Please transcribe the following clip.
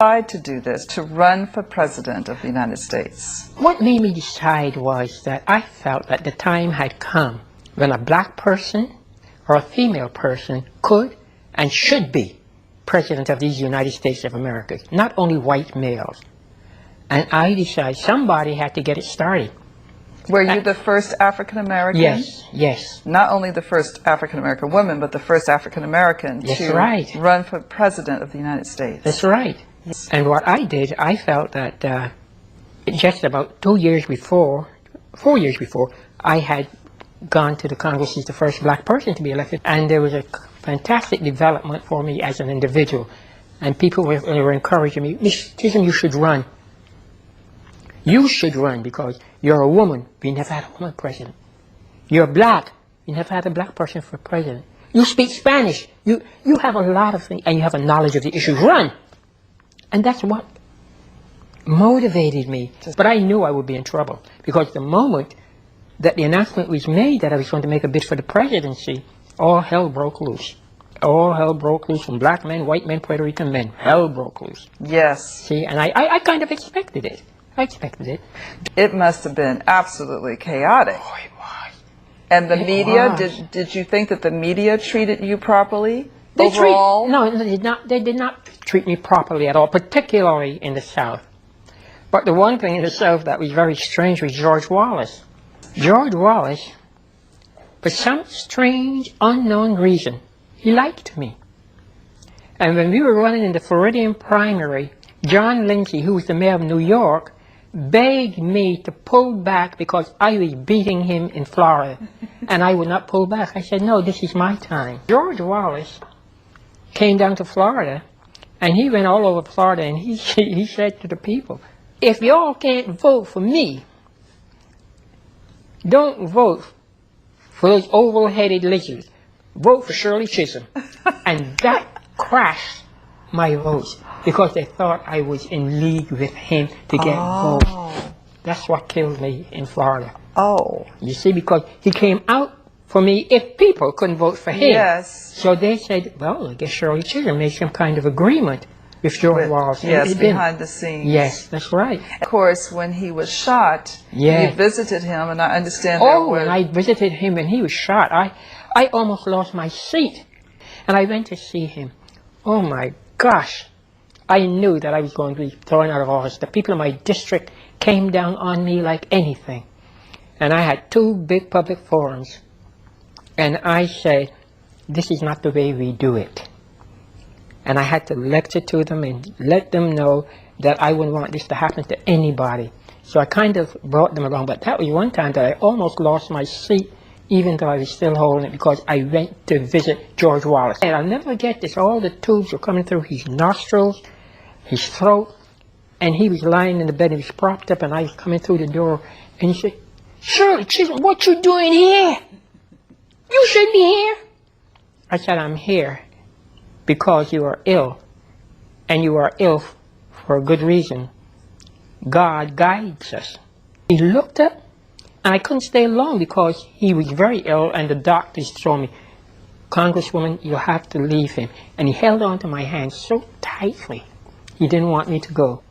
Decide to do this, to run for president of the United States? What made me decide was that I felt that the time had come when a black person or a female person could and should be president of these United States of America, not only white males. And I decided somebody had to get it started. Were you the first African American? Yes, yes. Not only the first African American woman, but the first African American to run for president of the United States. That's right. And what I did, I felt that just about 4 years before, I had gone to the Congress as the first black person to be elected. And there was a fantastic development for me as an individual. And people were encouraging me, Ms. Chisholm, you should run. You should run because you're a woman. We never had a woman president. You're black. We never had a black person for president. You speak Spanish. You have a lot of things, and you have a knowledge of the issues. Run. And that's what motivated me. But I knew I would be in trouble because the moment that the announcement was made that I was going to make a bid for the presidency, all hell broke loose. All hell broke loose from black men, white men, Puerto Rican men. Hell broke loose. Yes. See, and I kind of expected it. I expected it. It must have been absolutely chaotic. Oh, it was. And the media, did you think that the media treated you properly overall? No, they did not treat me properly at all, particularly in the South. But the one thing in the South that was very strange was George Wallace. George Wallace, for some strange, unknown reason, he liked me. And when we were running in the Floridian primary, John Lindsay, who was the mayor of New York, begged me to pull back because I was beating him in Florida. And I would not pull back. I said, no, this is my time. George Wallace came down to Florida, and he went all over Florida, and he said to the people, if y'all can't vote for me, don't vote for those oval-headed lizards. Vote for Shirley Chisholm. And that crashed my votes because they thought I was in league with him to get votes. That's what killed me in Florida. Oh. You see, because he came out for me if people couldn't vote for him. Yes. So they said, well, I guess Shirley Chisholm made some kind of agreement with George Wallace. Yes, behind the scenes. Yes, that's right. Of course, when he was shot, you visited him, and I understand when I visited him and he was shot, I almost lost my seat. And I went to see him. Oh my gosh. I knew that I was going to be thrown out of office. The people in my district came down on me like anything. And I had 2 big public forums. And I said, this is not the way we do it. And I had to lecture to them and let them know that I wouldn't want this to happen to anybody. So I kind of brought them along. But that was one time that I almost lost my seat, even though I was still holding it, because I went to visit George Wallace. And I'll never forget this. All the tubes were coming through his nostrils, his throat, and he was lying in the bed and he was propped up, and I was coming through the door, and he said, Shirley Chisholm, what you doing here? You shouldn't be here. I said, I'm here because you are ill, and you are ill for a good reason. God guides us. He looked up, and I couldn't stay long because he was very ill, and the doctors told me, Congresswoman, you have to leave him. And he held on to my hand so tightly. He didn't want me to go.